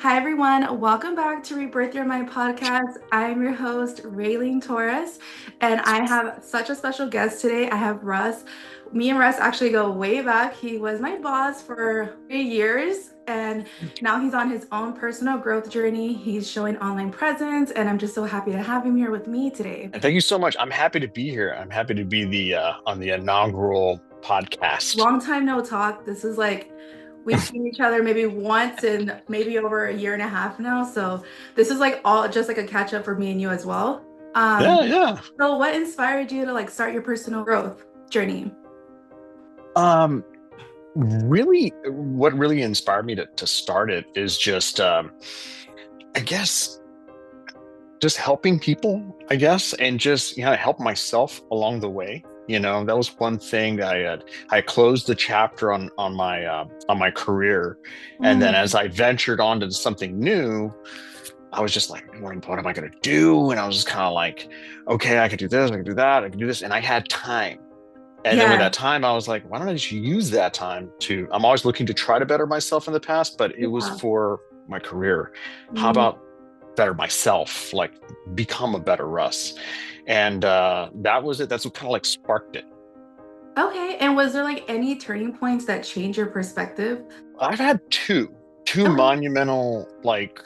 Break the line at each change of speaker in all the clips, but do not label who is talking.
Hi, everyone. Welcome back to Rebirth Your Mind podcast. I'm your host, Raylene Torres, and I have such a special guest today. I have Russ. Me and Russ actually go way back. He was my boss for 3 years, and now he's on his own personal growth journey. He's showing online presence, and I'm just so happy to have him here with me today.
And thank you so much. I'm happy to be here. I'm happy to be the on the inaugural podcast.
Long time no talk. This is like we've seen each other maybe once in maybe over a year and a half now. So this is like all just like a catch up for me and you as well. Um,
Yeah, yeah.
so what inspired you to like start your personal growth journey?
Um, Really, what really inspired me to start it is just, I guess, just helping people, I guess, and just help myself along the way. That was one thing that I closed the chapter on my career, and then as
Mm,
I ventured on to something new, I was just like, what am I going to do? And I was just kind of like, okay, I could do this, I could do that, I could do this. And I had time. And then with
yeah,
that time, I was like, why don't I just use that time I'm always looking to try to better myself in the past, but it was
yeah.
for my career. How
Mm,
about better myself, like become a better Russ? And that was it. That's what kind of like sparked it.
okay. And was there like any turning points that changed your perspective?
I've had two
Okay.
monumental like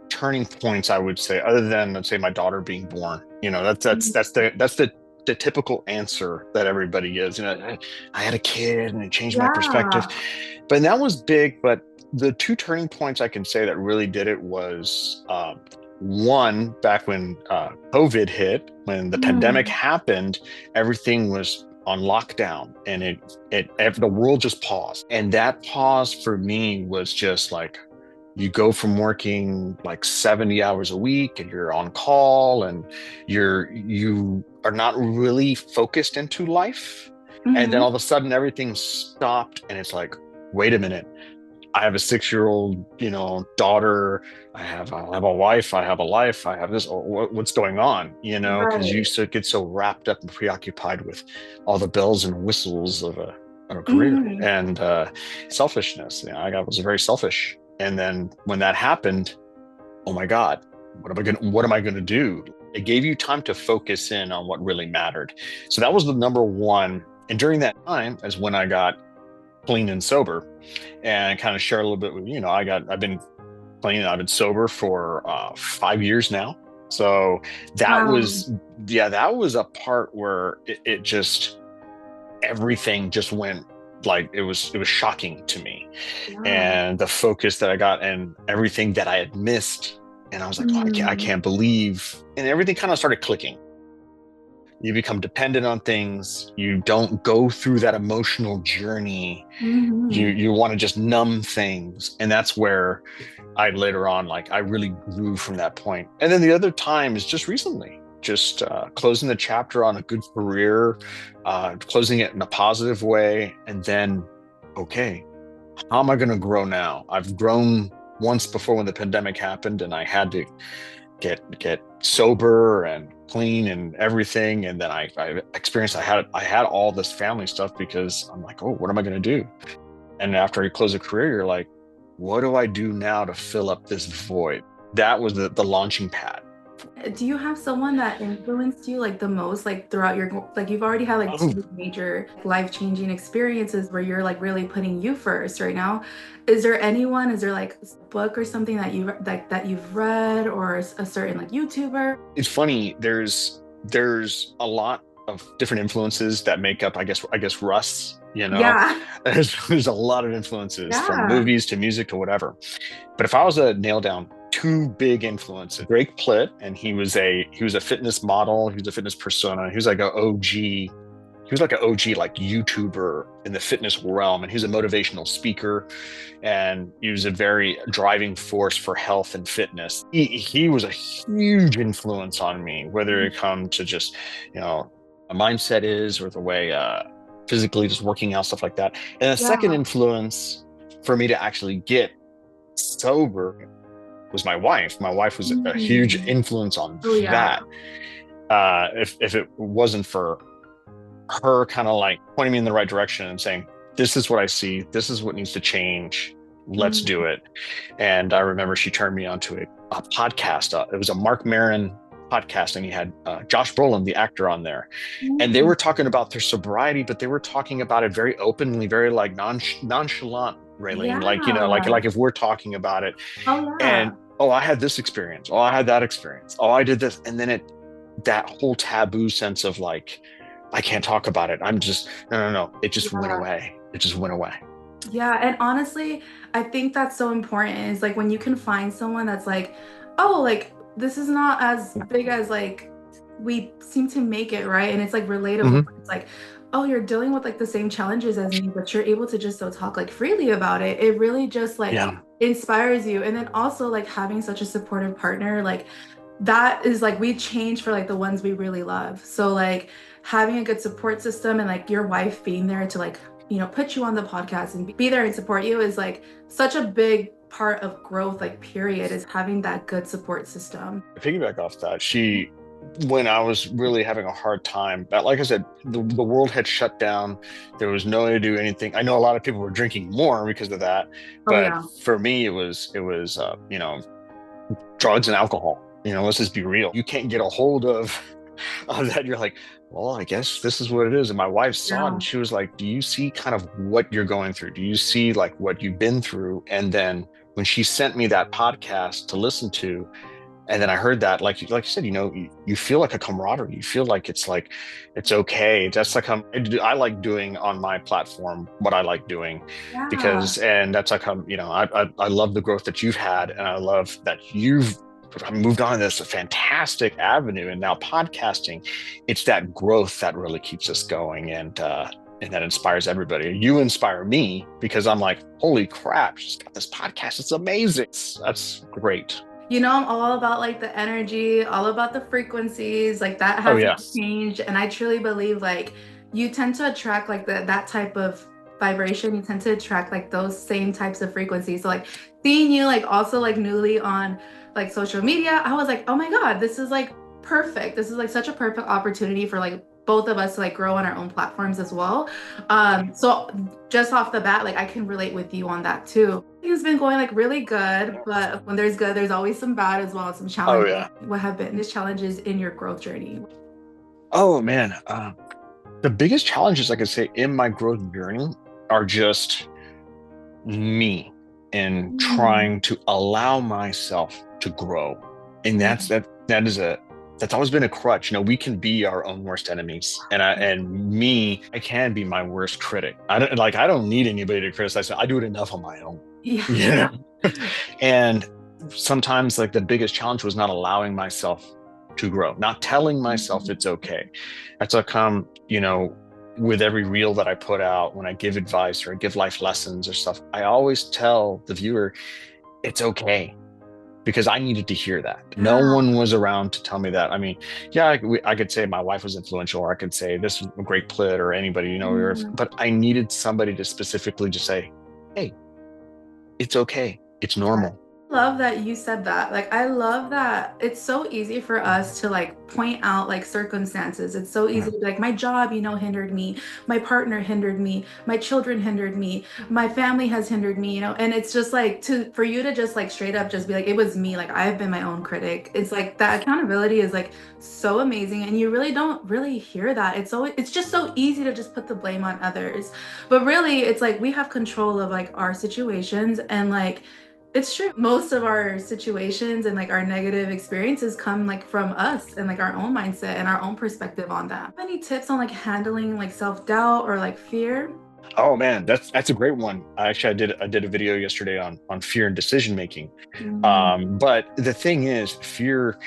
turning points, I would say, other than let's say my daughter being born. That's
Mm,
the typical answer that everybody gives. I had a kid and it changed my perspective.
yeah.
But that was big. But the two turning points I can say that really did it was one, back when COVID hit, when the pandemic
Mm,
happened, everything was on lockdown and the world just paused. And that pause for me was just like, you go from working like 70 hours a week and you're on call and you are not really focused into life. And then
mhm.
all of a sudden everything stopped and it's like, wait a minute. I have a 6-year-old, daughter. I have a wife. I have a life. I have this. What's going on? Because you
Right.
get so wrapped up and preoccupied with all the bells and whistles of a career
Mhm.
and selfishness. I was very selfish. And then when that happened, oh my God, what am I gonna do? It gave you time to focus in on what really mattered. So that was the number one. And during that time is when I got clean and sober, and kind of share a little bit with I've been clean and I've been sober for 5 years now. So that
Wow.
was that was a part where it just everything just went like it was shocking to me,
Yeah.
and the focus that I got and everything that I had missed, and I was like, oh, I
Mm,
can't believe, and everything kind of started clicking. You become dependent on things. You don't go through that emotional journey. you
mhm.
you want to just numb things, and that's where I later on, like, I really grew from that point. And then the other time is just recently, just closing the chapter on a good career, closing it in a positive way, and then, okay, how am I going to grow now? I've grown once before when the pandemic happened, and I had to get sober and clean and everything. And then I experienced I had all this family stuff because I'm like, oh, what am I going to do? And after you close a career, you're like, what do I do now to fill up this void? That was the launching pad.
Do you have someone that influenced you like the most, like throughout your like you've already had like
Oh,
two major life-changing experiences where you're like really putting you first right now? Is there anyone, is there like a book or something that you like that you've read or a certain like YouTuber?
it's funny. There's a lot of different influences that make up, I guess Russ.
Yeah.
There's a lot of influences from
Yeah.
movies to music to whatever. But if I was to nail down two big influences, Greg Plitt, and he was a fitness model, he was a fitness persona, he was like an OG, he was like an OG like YouTuber in the fitness realm, and he was a motivational speaker, and he was a very driving force for health and fitness. He was a huge influence on me, whether it come to just a mindset is, or the way physically just working out, stuff like that. And the second
Yeah.
influence for me to actually get sober was my wife. My wife was a huge
Mm.
influence on
Oh yeah.
that. If it wasn't for her kind of like pointing me in the right direction and saying, this is what I see, this is what needs to change, let's do
Mhm.
it. And I remember she turned me onto a podcast. It was a Mark Maron podcast, and he had Josh Brolin, the actor, on there, and they
Mm.
were talking about their sobriety, but they were talking about it very openly, very like nonchalant, Raylene, like,
Yeah.
like if we're talking about it.
Oh
And
yeah.
oh, I had this experience, oh, I had that experience, oh, I did this, and then that whole taboo sense of like, I can't talk about it, I'm just, no, it just went
Yeah.
away, it just went away.
Yeah, and honestly, I think that's so important is like when you can find someone that's like, oh, like this is not as big as like we seem to make it, right? And it's like relatable.
Mm-hmm.
It's like, oh, you're dealing with like the same challenges as me, but you're able to just so talk like freely about it. It really just like
Yeah.
inspires you. And then also like having such a supportive partner, like that is like we change for like the ones we really love. So like having a good support system and like your wife being there to like, put you on the podcast and be there and support you is like such a big part of growth, like period, is having that good support system.
To piggyback off that, when I was really having a hard time, but like I said, the world had shut down. There was no way to do anything. I know a lot of people were drinking more because of that,
Oh
but
yeah.
for me, it was drugs and alcohol. Let's just be real. You can't get a hold of that. You're like, well, I guess this is what it is. And my wife saw it,
Yeah.
and she was like, do you see kind of what you're going through? Do you see like what you've been through? And then when she sent me that podcast to listen to, and then I heard that, like you said, you feel like a camaraderie. You feel like it's okay. That's like I like doing on my platform what I like doing,
Yeah.
and that's like I love the growth that you've had, and I love that you've moved on to this fantastic avenue, and now podcasting. It's that growth that really keeps us going, and that inspires everybody. You inspire me because I'm like, holy crap, she's got this podcast. It's amazing. That's great.
I'm all about like the energy, all about the frequencies, like that
Oh
hasn't
yeah.
changed. And I truly believe like you tend to attract like that type of vibration. You tend to attract like those same types of frequencies. So like seeing you like also like newly on like social media, I was like, oh my God, this is like perfect. This is like such a perfect opportunity for like both of us to like grow on our own platforms as well. So just off the bat, like I can relate with you on that too. It's been going like really good, but when there's good, there's always some bad as well, some
Oh
challenges.
yeah.
What have been these challenges in your growth journey?
Oh man. The biggest challenges I could say in my growth journey are just me and
Mm,
trying to allow myself to grow. And
mm,
that's always been a crutch. We can be our own worst enemies. I can be my worst critic. I don't need anybody to criticize me. I do it enough on my own.
yeah.
Yeah. And sometimes like the biggest challenge was not allowing myself to grow, not telling myself
Mm,
it's okay. That's how come, with every reel that I put out, when I give advice or I give life lessons or stuff, I always tell the viewer it's okay, because I needed to hear that. No
yeah.
one was around to tell me that. I mean, yeah, I could say my wife was influential, or I could say this was a great plit, or anybody,
Mm.
but I needed somebody to specifically just say, hey, it's okay. It's normal.
Love that you said that. Like, I love that it's so easy for us to like point out like circumstances. It's so easy to be like, my job, hindered me, my partner hindered me, my children hindered me, my family has hindered me, and it's just like for you to just like straight up just be like, it was me, like I've been my own critic. It's like that accountability is like so amazing. And you really don't really hear that. It's just so easy to just put the blame on others. But really, it's like we have control of like our situations and like it's true. Most of our situations and like our negative experiences come like from us and like our own mindset and our own perspective on that. Any tips on like handling like self-doubt or like fear?
Oh man, that's a great one. I did a video yesterday on fear and decision making.
Mm,
But the thing is, fear,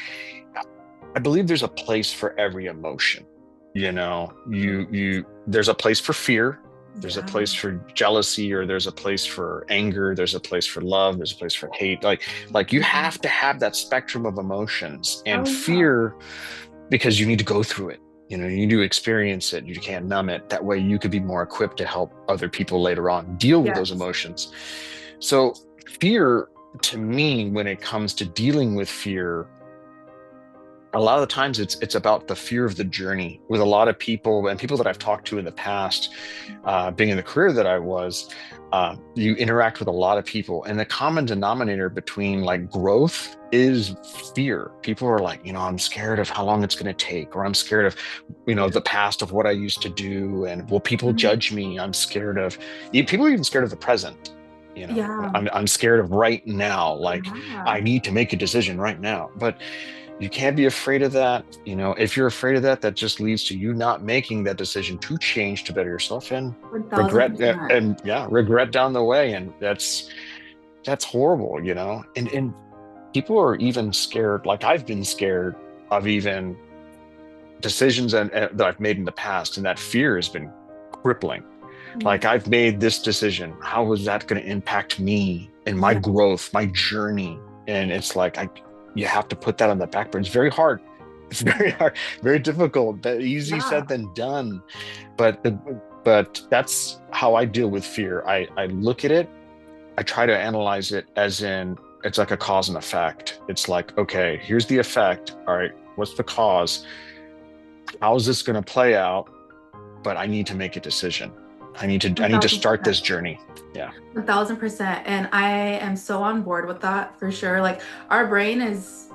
I believe there's a place for every emotion. There's a place for fear, there's a
yeah.
place for jealousy, or there's a place for anger, there's a place for love, there's a place for hate. Like you
Mhm.
have to have that spectrum of emotions. And
Oh yeah.
fear, because you need to go through it. You need to experience it. You can't numb it. That way you could be more equipped to help other people later on deal with those
Yes.
emotions. So fear, to me, when it comes to dealing with fear, a lot of the times it's about the fear of the journey with a lot of people and people that I've talked to in the past, being in the career that I was. You interact with a lot of people, and the common denominator between like growth is fear. People are like, I'm scared of how long it's going to take, or I'm scared of, the past of what I used to do, and will people
Mhm.
judge me? I'm scared of people are even scared of the present.
Yeah.
I'm scared of right now. Like
Yeah.
I need to make a decision right now, but you can't be afraid of that. If you're afraid of that, that just leads to you not making that decision to change to better yourself and regret,
1000%.
and yeah, regret down the way. And that's horrible. And people are even scared. Like I've been scared of even decisions and that I've made in the past, and that fear has been crippling. Like I've made this decision. How is that going to impact me and my
Yeah.
growth, my journey? And it's like you have to put that on the back burner. It's very hard. It's very hard, very difficult. But easy
Yeah.
said than done. But but that's how I deal with fear. I look at it. I try to analyze it as in it's like a cause and effect. It's like, okay, here's the effect. All right, what's the cause? How is this going to play out? But I need to make a decision.
A
I need to
thousand
start
percent.
this journey. Yeah.
1000%. And I am so on board with that for sure. Like our brain is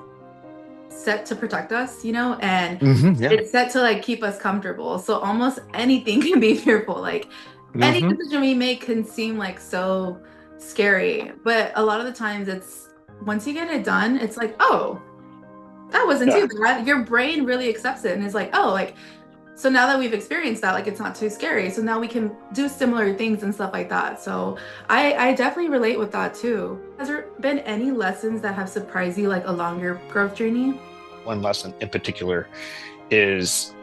set to protect us, and
Yeah.
it's set to like keep us comfortable. So almost anything can be fearful. Like any
hmm
decision we make can seem like so scary. But a lot of the times it's once you get it done, it's like, oh, that wasn't
Yeah.
too bad. Your brain really accepts it and is like, oh, like so now that we've experienced that, like it's not too scary. So now we can do similar things and stuff like that. So I definitely relate with that too. Has there been any lessons that have surprised you like along your growth journey?
One lesson in particular is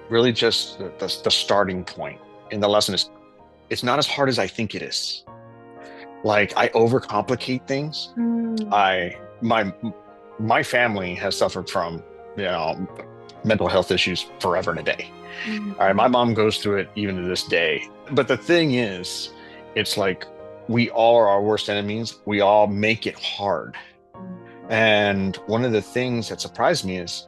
really just the starting point. And the lesson is it's not as hard as I think it is. Like I overcomplicate things.
Mm,
My family has suffered from, you know, mental health issues forever and a day. All right, my
mm,
mom goes through it even to this day. But the thing is, it's like we all are our worst enemies. We all make it hard. And one of the things that surprised me is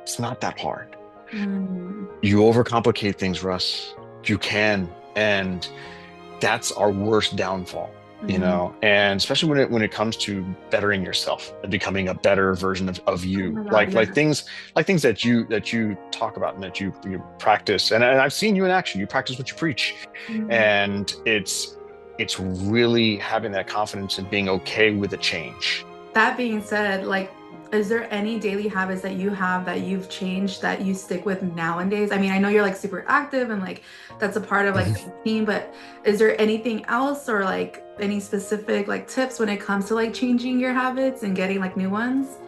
it's not that hard.
mm,
You overcomplicate things, Russ. You can. And that's our worst downfall,
mm.
and especially when it comes to bettering yourself and becoming a better version of
Oh
you,
my God,
like
yes.
things that you talk about and that you practice, and I've seen you in action. You practice what you preach,
Mm.
and it's really having that confidence and being okay with a change.
That being said, like, is there any daily habits that you have that you've changed that you stick with nowadays? I mean, I know you're like super active and like that's a part of like the routine, but is there anything else or like any specific like tips when it comes to like changing your habits and getting like new ones?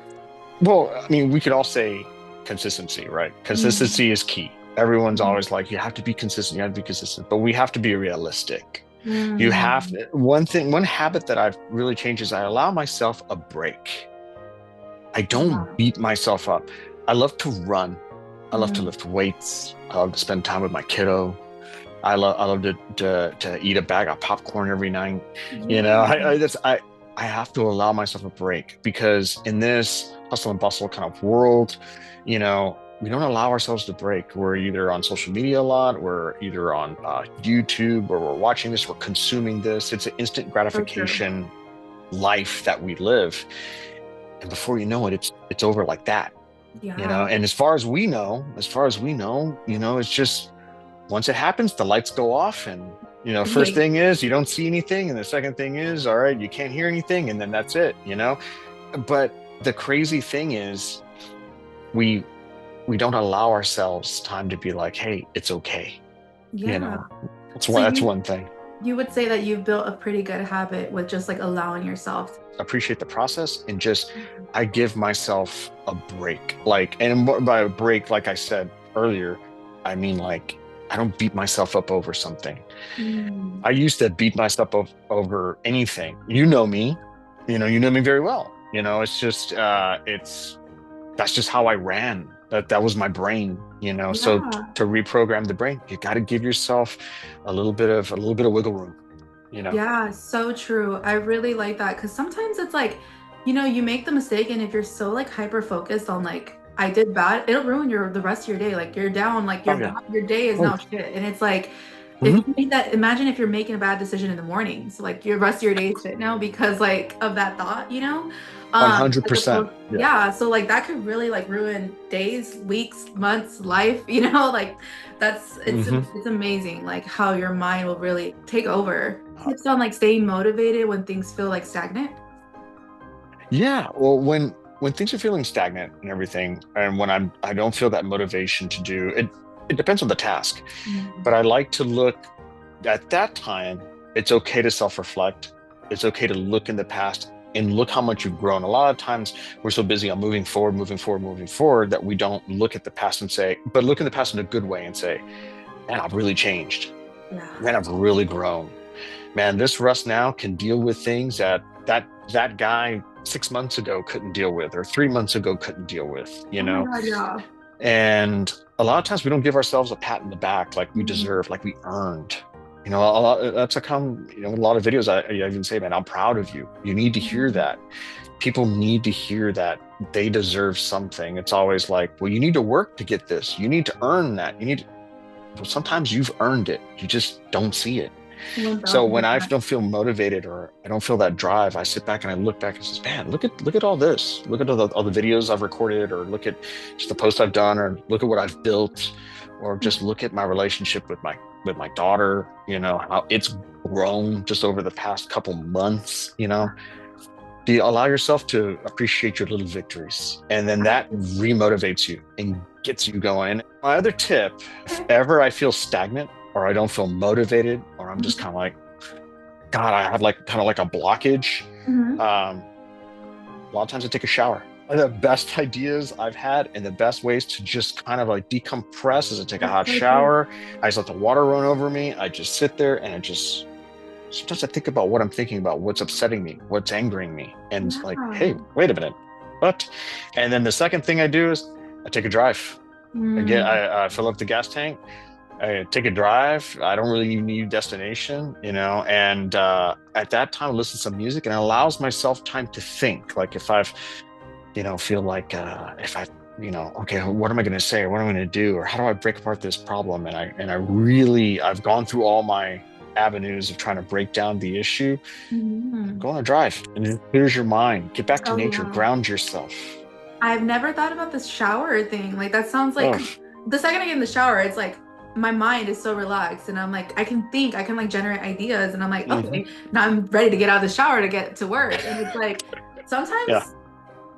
Well, I mean, we could all say consistency, right?
Mm,
Consistency is key. Everyone's
mm,
always like, you have to be consistent, you have to be consistent, but we have to be realistic.
mm.
One habit that I've really changed is I allow myself a break. I don't
Yeah.
beat myself up. I love to run. I love to
Mm,
lift weights. I love to spend time with my kiddo. I love to eat a bag of popcorn every night. You know,
yeah.
I have to allow myself a break because in this hustle and bustle kind of world, we don't allow ourselves to break. We're either on social media a lot, we're either on YouTube, or we're watching this, we're consuming this. It's an instant
So true.
gratification life that we live, and before you know it, it's over like that.
Yeah.
And as far as we know, it's just once it happens, the lights go off, and first
Yeah.
thing is you don't see anything, and the second thing is, all right, you can't hear anything, and then that's it. But the crazy thing is we we don't allow ourselves time to be like, hey, it's okay. You
Yeah.
know,
So
that's
you
one thing.
you would say that you've built a pretty good habit with just like allowing yourself.
Appreciate the process and just I give myself a break. Like, and by a break, like I said earlier, I mean like I don't beat myself up over something.
Mm.
I used to beat myself up over anything. You know me, you know me very well. It's just it's that's just how I ran. That was my brain. So
Yeah.
to reprogram the brain, you got to give yourself a little bit of wiggle room.
Yeah, so true. I really like that because sometimes it's like, you make the mistake, and if you're so like hyper focused on like, I did bad, it'll ruin the rest of your day. Like you're down, like
Oh yeah.
your day is
Oh.
now shit. And it's like if
Mhm.
you make that, imagine if you're making a bad decision in the morning. So like your rest of your day is shit now because like of that thought, you know? As
100%.
opposed,
Yeah.
yeah. So like that could really like ruin days, weeks, months, life, you know? Like that's
Hmm.
it's amazing like how your mind will really take over. Tips on like staying motivated when things feel like stagnant.
Yeah. Well, when things are feeling stagnant and everything, and when I don't feel that motivation to do it, it depends on the task.
Mm.
But I like to look at that time. It's okay to self-reflect. It's okay to look in the past and look how much you've grown. A lot of times we're so busy on moving forward, moving forward, moving forward that we don't look at the past and say, but look in the past in a good way and say, man, I've really changed.
Yeah.
Man, I've really grown. Man, this Russ now can deal with things that guy 6 months ago couldn't deal with, or 3 months ago couldn't deal with,
Oh my God, yeah.
And a lot of times we don't give ourselves a pat in the back like we
Mhm.
deserve, like we earned. A lot, that's a a lot of videos I even say, man, I'm proud of you. You need to hear
Mhm.
that. People need to hear that they deserve something. It's always like, well, you need to work to get this. You need to earn that. Well, sometimes you've earned it. You just don't see it. So when I
1000%.
don't feel motivated or I don't feel that drive, I sit back and I look back and says, man, look at all this. Look at all the videos I've recorded, or look at just the posts I've done, or look at what I've built, or just look at my relationship with my daughter, how it's grown just over the past couple months. Do you allow yourself to appreciate your little victories? And then that remotivates you and gets you going. My other tip, if ever I feel stagnant or I don't feel motivated, or I'm just kind of like, God, I have like kind of like a blockage.
Mhm.
A lot of times I take a shower. One of the best ideas I've had and the best ways to just kind of like decompress is to take a
That's
hot
so true.
shower. I just let the water run over me. I just sit there and sometimes I think about what I'm thinking about, what's upsetting me, what's angering me, and
Yeah.
like, hey, wait a minute, what? And then the second thing I do is I take a drive. Again,
Mm.
I fill up the gas tank. I take a drive. I don't really need a destination, and at that time, I listen to some music and it allows myself time to think. Like if I've, feel like if I, okay, what am I going to say, or what am I going to do, or how do I break apart this problem? I've gone through all my avenues of trying to break down the issue.
Mhm.
Go on a drive and it clears your mind. Get back to
Oh
nature.
yeah.
Ground yourself.
I've never thought about this shower thing. Like that sounds like
Oh.
'cause the second I get in the shower, it's like my mind is so relaxed and I'm like I can think, I can like generate ideas and I'm like,
Hmm.
okay, now I'm ready to get out of the shower to get to work. And it's like
Yeah.
sometimes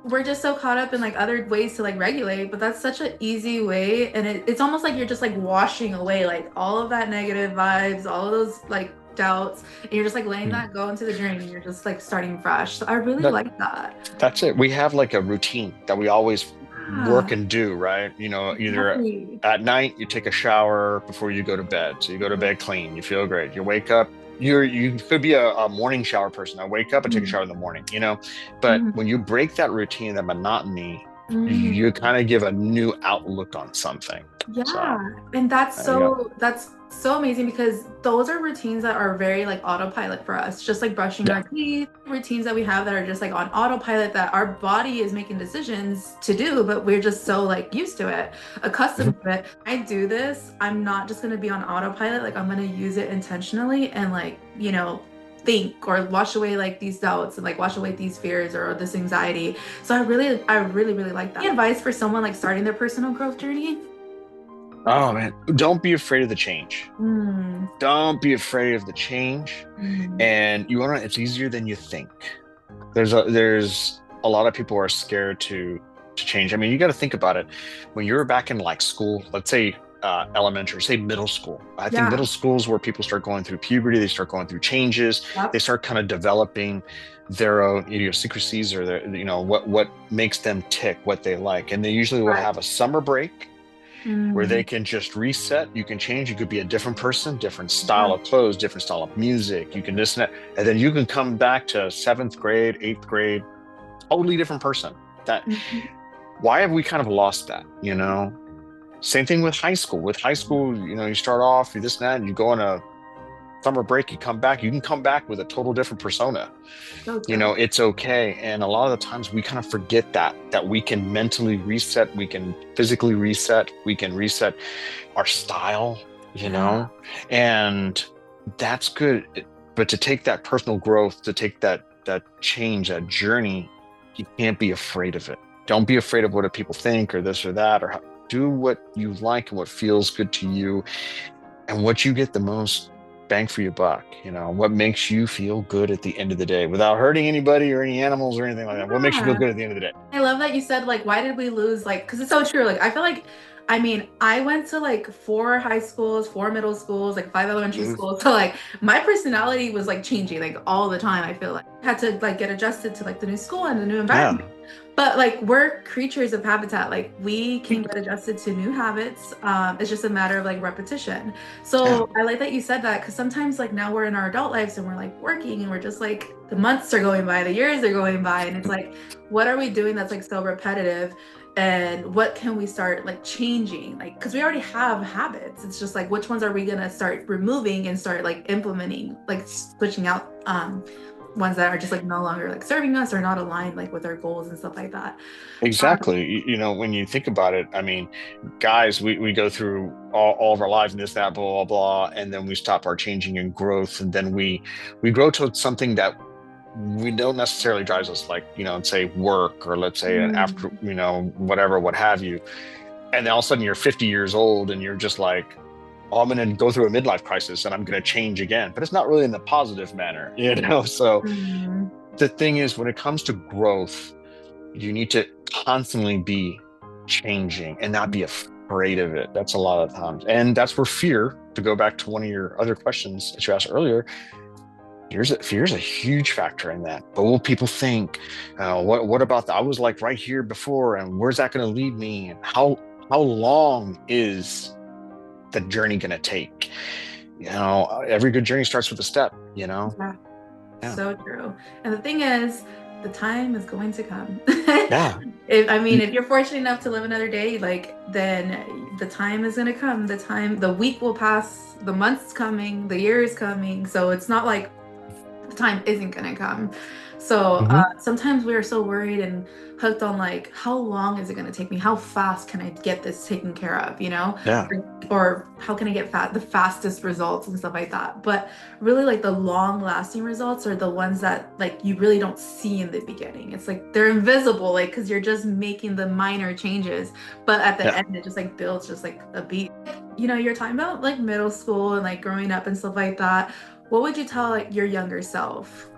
we're just so caught up in like other ways to like regulate, but that's such an easy way. And it's almost like you're just like washing away like all of that negative vibes, all of those like doubts, and you're just like letting
Mm.
that go into the drain and you're just like starting fresh. So I really
That
like that.
that's it. We have like a routine that we always
Yeah,
work and do, right? Either
exactly.
at night you take a shower before you go to bed. So you go to bed clean, you feel great. You wake up, you could be a morning shower person. I wake up and take a
Mhm.
shower in the morning. But
Mhm.
when you break that routine, that monotony, you
Mhm.
kind of give a new outlook on something.
Yeah,
So,
and
you know,
that's so amazing because those are routines that are very like autopilot for us, just like brushing
yeah.
our teeth, routines that we have that are just like on autopilot that our body is making decisions to do, but we're just so like used to it, accustomed
Mhm.
to it. I do this, I'm not just going to be on autopilot, like I'm going to use it intentionally and like, think or wash away like these doubts and like wash away these fears or this anxiety. So I really like that. Any advice for someone like starting their personal growth journey?
Oh man, don't be afraid of the change.
Mm,
Don't be afraid of the change.
mm,
And it's easier than you think. There's a lot of people who are scared to change. I mean, you got to think about it. When you're back in like school, let's say elementary, say middle school. I think
yeah.
middle school is where people start going through puberty. They start going through changes. They
Yep.
start kind of developing their own idiosyncrasies, or what makes them tick, what they like. And they usually will
Right.
have a summer break where they
Mm,
can just reset. You can change. You could be a different person, different
yeah.
style of clothes, different style of music. You can this and that. And then you can come back to seventh grade, eighth grade, totally different person. That
Mhm.
Why have we kind of lost that? Same thing with high school. With high school, you start off, you this and that, and you go on a summer break, you come back, you can come back with a total different persona.
So true.
It's okay. And a lot of the times we kind of forget that we can mentally reset, we can physically reset, we can reset our style,
Yeah.
and that's good. But to take that personal growth, to take that change, that journey, you can't be afraid of it. Don't be afraid of what people think or this or that, or do what you like and what feels good to you and what you get the most bang for your buck, what makes you feel good at the end of the day without hurting anybody or any animals or anything like that. What makes you feel
Yeah.
good at the end of the day?
I love that you said like why did we lose like because it's so true. Like I feel like I mean, I went to like 4 high schools, 4 middle schools, like 5 elementary
Mhm.
schools. So like my personality was like changing like all the time. I feel like I had to like get adjusted to like the new school and the new environment.
Yeah,
But like we're creatures of habitat. Like we can get adjusted to new habits. It's just a matter of like repetition.
yeah,
So I like that you said that because sometimes like now we're in our adult lives and we're like working and we're just like the months are going by, the years are going by, and it's like, what are we doing that's like so repetitive? And what can we start like changing? Like, because we already have habits. It's just like which ones are we gonna start removing and start like implementing, like switching out ones that are just like no longer like serving us or not aligned like with our goals and stuff like that.
exactly. When you think about it, I mean, guys, we go through all of our lives and this, that, blah, blah, blah, and then we stop our changing and growth, and then we grow to something that we don't necessarily drives us, like, say work, or let's say after,
Mm,
whatever, what have you. And then all of a sudden you're 50 years old and you're just like, oh, I'm going to go through a midlife crisis and I'm going to change again. But it's not really in the positive manner. So
mm,
the thing is, when it comes to growth, you need to constantly be changing and not be afraid of it. That's a lot of times. And that's where fear, to go back to one of your other questions that you asked earlier, fear's a huge factor in that. But what will people think? What about that? I was like right here before, and where's that going to lead me? And how long is the journey going to take? Every good journey starts with a step.
yeah.
Yeah,
So true. And the thing is, the time is going to come.
yeah.
If you're fortunate enough to live another day, like then the time is gonna come. The week will pass, the month's coming, the year is coming. So it's not like the time isn't gonna come. So
Hmm.
sometimes we are so worried and hooked on like how long is it gonna take me? How fast can I get this taken care of?
Yeah,
Or how can I get the fastest results and stuff like that. But really, like the long lasting results are the ones that like you really don't see in the beginning. It's like they're invisible, like because you're just making the minor changes, but at the
yeah.
end it just like builds just like a beat. You're talking about like middle school and like growing up and stuff like that. What would you tell like your younger self?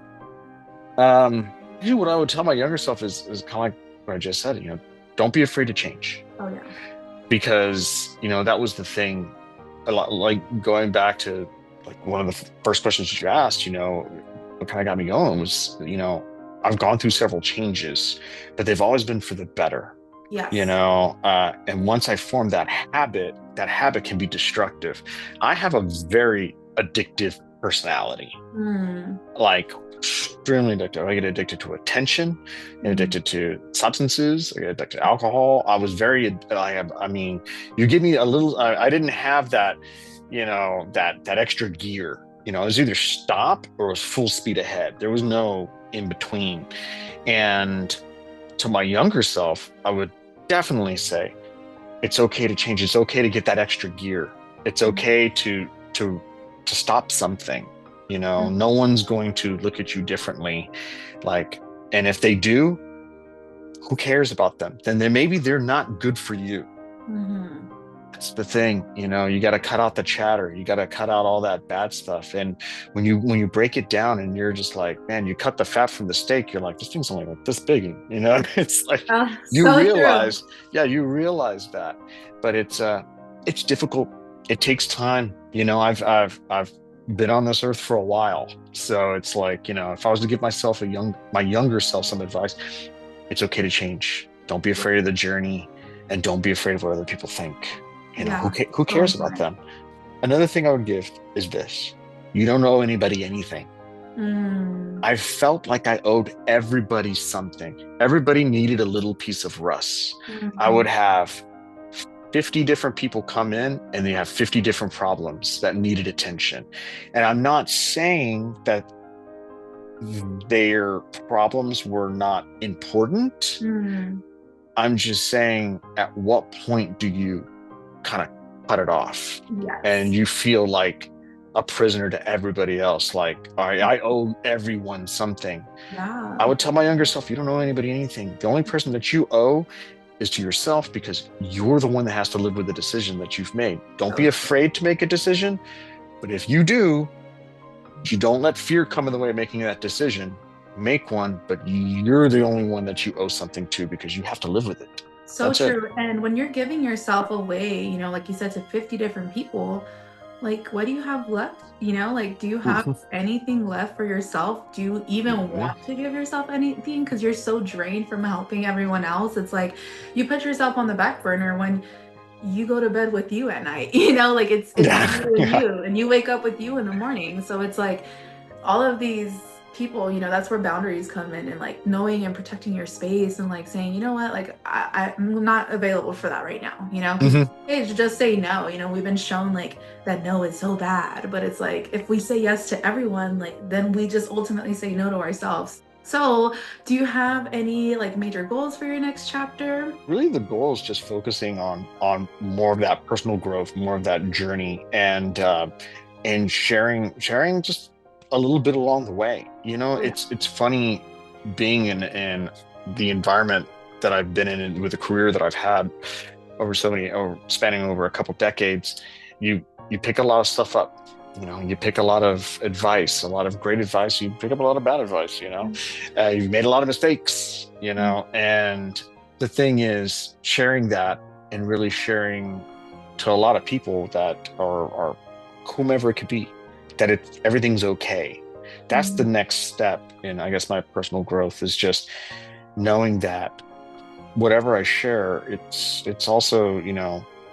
Usually what I would tell my younger self is kind of like what I just said. Don't be afraid to change,
Oh yeah.
because that was the thing. A lot, like going back to like one of the first questions that you asked, what kind of got me going was, I've gone through several changes, but they've always been for the better.
Yes.
And once I form that habit can be destructive. I have a very addictive personality,
Mm,
like extremely addictive. I get addicted to attention, I get
mm,
addicted to substances, I get addicted to alcohol. I mean, you give me a little, I didn't have that, that extra gear. It was either stop or it was full speed ahead. There was no in between. And to my younger self, I would definitely say it's okay to change. It's okay to get that extra gear. It's okay to stop something.
mm,
No one's going to look at you differently. Like, and if they do, who cares about them? Then maybe they're not good for you.
mhm.
That's the thing. You got to cut out the chatter. You got to cut out all that bad stuff. And when you break it down and you're just like, man, you cut the fat from the steak, you're like, this thing's only like this big. It's like you
So true.
realize, yeah, you realize that. But it's difficult. It takes time. I've been on this earth for a while. So it's like, if I was to give myself my younger self some advice, it's okay to change. Don't be afraid of the journey, and don't be afraid of what other people think.
Yeah.
Who
So
cares about
important.
them? Another thing I would give is this: you don't owe anybody anything.
Mm,
I felt like I owed everybody something. Everybody needed a little piece of Russ. I would
mhm.
have 50 different people come in and they have 50 different problems that needed attention. And I'm not saying that their problems were not important.
Mm,
I'm just saying, at what point do you kind of cut it off and
yes.
you feel like a prisoner to everybody else? Like, all right, I owe everyone something. I
Yeah.
would tell my younger self, you don't owe anybody anything. The only person that you owe is to yourself, because you're the one that has to live with the decision that you've made. Don't be
So
afraid to make a decision. But if you do, you don't let fear come in the way of making that decision. Make one, but you're the only one that you owe something to, because you have to live with it.
so
That's it.
true. And when you're giving yourself away, like you said, to 50 different people, like, what do you have left? Like, do you have anything left for yourself? Do you even
Yeah.
want to give yourself anything? Because you're so drained from helping everyone else. It's like you put yourself on the back burner when you go to bed with you at night, like it's
Yeah.
you and
Yeah.
you, and you wake up with you in the morning. So it's like all of these people, that's where boundaries come in, and like knowing and protecting your space, and like saying, you know what, like I'm not available for that right now, because
Hmm.
hey, just say no. We've been shown like that no is so bad, but it's like if we say yes to everyone, like then we just ultimately say no to ourselves. So do you have any like major goals for your next chapter?
Really, the goal is just focusing on more of that personal growth, more of that journey, and sharing just a little bit along the way.
Oh yeah.
It's funny being in the environment that I've been in, and with the career that I've had over so many, or spanning over a couple decades. You pick a lot of stuff up. You pick a lot of advice, a lot of great advice. You pick up a lot of bad advice. You've made a lot of mistakes. And the thing is, sharing that, and really sharing to a lot of people that are whomever it could be, that everything's okay. That's the
Mhm.
next step in, I guess, my personal growth, is just knowing that whatever I share, it's also,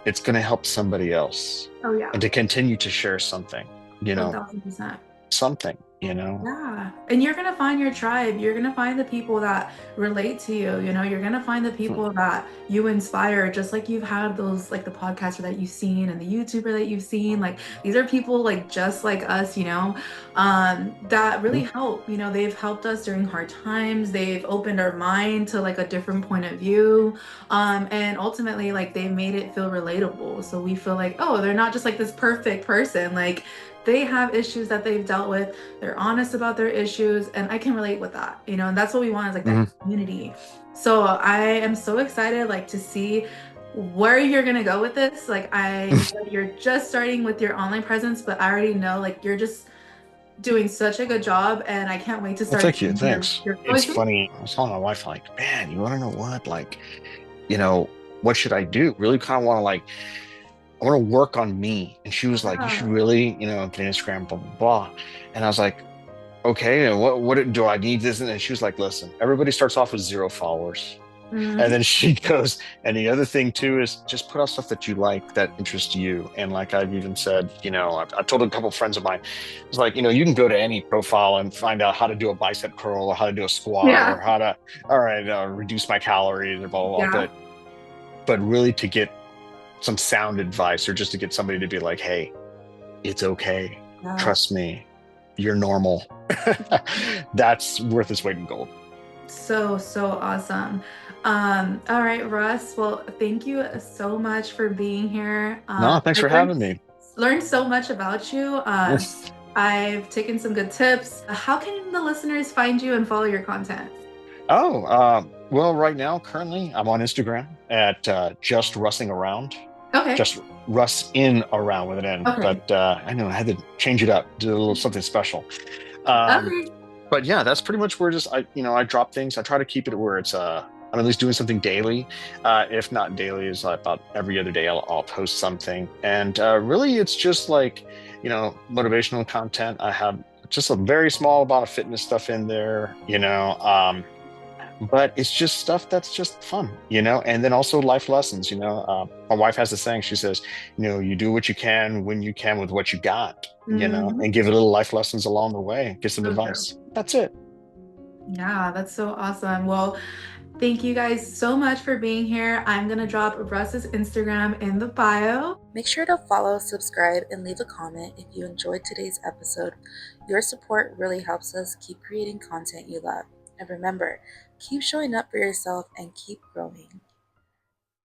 it's going to help somebody else,
Oh yeah.
and to continue to share something, you know,
1,000%.
something.
Yeah. And you're going to find your tribe. You're going to find the people that relate to you. You're going to find the people that you inspire, just like you've had those, like the podcaster that you've seen and the YouTuber that you've seen. Like these are people like just like us, that really help. They've helped us during hard times. They've opened our mind to like a different point of view. And ultimately, like they've made it feel relatable. So we feel like, oh, they're not just like this perfect person. Like they have issues that they've dealt with. They're honest about their issues, and I can relate with that, and that's what we want, is like that
Hmm.
community. So I am so excited, like, to see where you're gonna go with this. Like, I know that you're just starting with your online presence, but I already know like you're just doing such a good job, and I can't wait to
Well,
start
thank you.
seeing
Thanks.
your
It's
growth.
funny. I was telling my wife, like, man, you want to know what? Like, you know, what should I do? Really kind of want to, like, I want to work on me. And she was like, you should
Yeah.
really, get Instagram, blah, blah, blah. And I was like, okay, and what do I need this? And she was like, listen, everybody starts off with 0 followers. And
Mhm.
then she goes, and the other thing too is just put out stuff that you like, that interests you. And like I've even said, I've told a couple of friends of mine, it's like, you can go to any profile and find out how to do a bicep curl, or how to do a squat, or
Yeah.
how to, all right, reduce my calories, or blah, blah, blah.
Yeah.
But really, to get some sound advice, or just to get somebody to be like, hey, it's okay.
Yeah.
Trust me, you're normal. That's worth its weight in gold.
So, so awesome. All right, Russ. Well, thank you so much for being here.
No, thanks
I
for having me.
learned so much about you. I've taken some good tips. How can the listeners find you and follow your content?
Oh, well, right now, currently, I'm on Instagram at just russing around,
Okay.
just Russ in around with an N.
Okay.
But I know I had to change it up, do a little something special. Um,
Okay.
but yeah, that's pretty much where just I drop things. I try to keep it where it's I'm at least doing something daily. If not daily, is about every other day I'll post something. And really, it's just like motivational content. I have just a very small amount of fitness stuff in there. But it's just stuff that's just fun, and then also life lessons. My wife has this saying. She says, you do what you can when you can with what you got,
Mhm.
and give it little life lessons along the way, give some
So true.
advice. That's it.
Yeah, that's so awesome. Well, Thank you guys so much for being here. I'm going to drop Russ's Instagram in the bio.
Make sure to follow, subscribe, and leave a comment if you enjoyed today's episode. Your support really helps us keep creating content you love. And remember, keep showing up for yourself and keep growing.